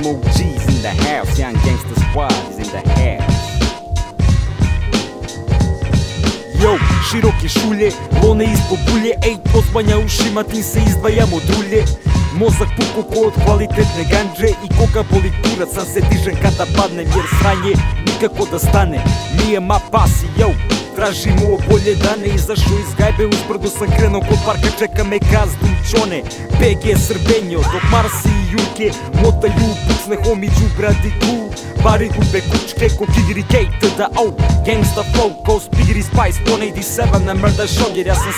Smoke G's in the house, young gangster squad is in the house. Yo, široke šulje, lone ispod bulje, ej, pozbanja ušima, tim se izdvajamo drulje. Mozak puko ko od kvalitetne ganđe i koga boli kurac, sam se dižem kada padnem jer sranje nikako da stane. Mi je ma pasi, yo, tražimo bolje dane, izašao iz gajbe, uzbrdo sam krenuo kod parka, čeka me gaz Duccone, PG Srbenjo, dok Marsi i Jurke motaju bucne homiđu bradiku. Bari gube kučke ko Kigiri Kate da au, gangsta flow ko Spigiri Spice, 187 na murder show, jer ja sam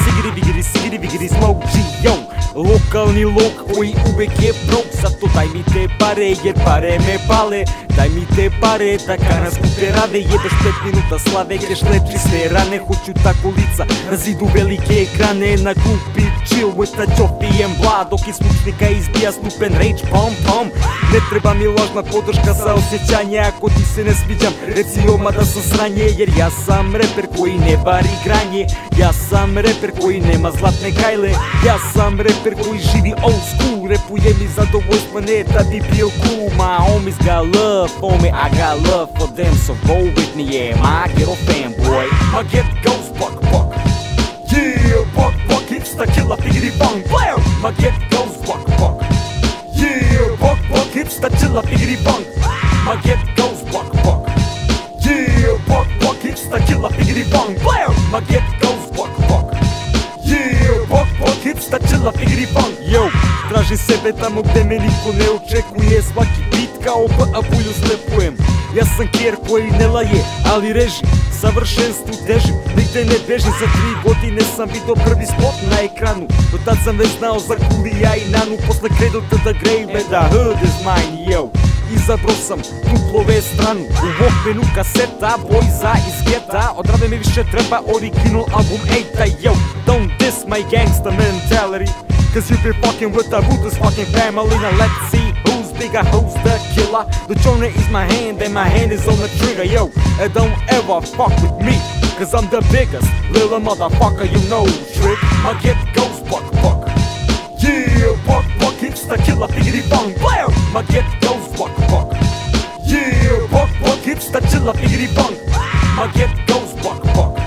sigiri vigiri smoke G, yo. Lokalni lok koji uvek je brok, zato daj mi te pare jer pare me pale. Daj mi te pare da kana skupe rade, jebeš 5 minuta slave, greš leči sve rane. Hoću tako lica na zidu velike ekrane, na klupi chill with the Joffy and Bla, dok iz zvučnika izbija slupen rage pom pom. Ne treba mi lažna podrška sa osjećanja, ako ti se ne sviđam reci oma da sam sranje, jer ja sam reper koji ne bari granje. Ja sam reper koji nema zlatne kajle, ja sam reper koji živi old school. Repujem i zadovoljstva ne da bi bio cool. My homies got love for me, I got love for them, so go with me, yeah, my ghetto fanboy. My get goes buck buck, yeah, buck buck, it's the killer biggity bang blam. My get goes buck buck, yeah, buck buck, it's the killer biggity bang. My get goes buck buck, yeah, buck buck, it's the killer biggity bang blam. My get goes buck buck, yeah, buck buck, it's the killer biggity bang. Yo, tražim sebe tamo gde me niko ne očekuje, svaki bit kao a bulju slepujem. Ja sam kjer koji ne laje, ali reži, savršenstvu težim, nigde ne bežim. Za 3 godine sam vidio prvi spot na ekranu, do tad sam već znao za Kulija i Nanu. Posle Cradle to the Grave, the hood is mine, yo. Izabro sam duplove stranu, u Walkmanu kaseta, Boyza iz geta. Odrade mi više treba original album, ej taj yo. Don't diss my gangsta mentality, cause you be fucking with the ruthless fucking family. Now let's see who's bigger, who's the killer. The Duccone is my hand and my hand is on the trigger, yo. And don't ever fuck with me, cause I'm the biggest little motherfucker, you know trick. My get goes buck buck, yeah, buck buck, it's the killer biggity bang blam. My get goes buck buck, yeah, buck buck, it's the killer biggity bang. My get goes buck buck,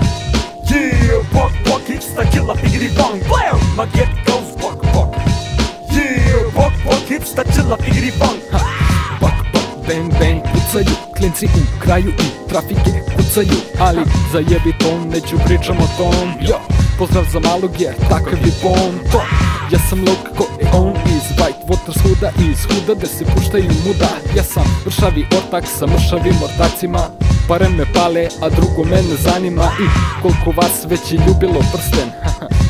yeah, buck buck, it's the killer biggity bang blam. My get goes buck buck, yeah, buck buck, it's the killer biggity bang. Buck buck, bang bang, pucaju klinci u kraju i trafike kucaju, ali zajebi ton, neću pričam o tom, yo. Pozdrav za malog jer takav je bon ton. Ja sam Loc ko je on iz Whitewater huda, iz huda gde se puštaju muda. Ja sam mršavi ortak sa mršavim ortacima, pare me pale, a drugo mene zanima. I koliko vas već je ljubilo prsten,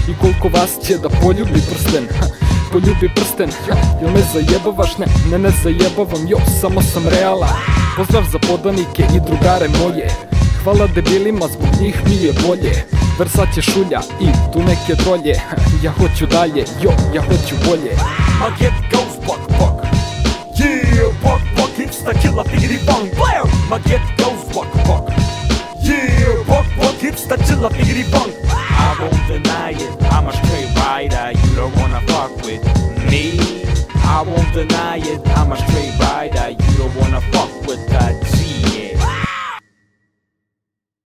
i koliko vas će da poljubi prsten. Poljubi prsten, jel me zajebavaš? Ne zajebavam, jo, samo sam realan. Pozdrav za podanike i drugare moje, hvala debilima, zbog njih mi je bolje. Versace šulja i tu neke drolje, ja hoću dalje, jo, ja hoću bolje. My get goes buck buck, yeah, buck buck, it's the killer biggity bang blam. My get goes buck buck, yeah, buck buck, it's the killer biggity bang.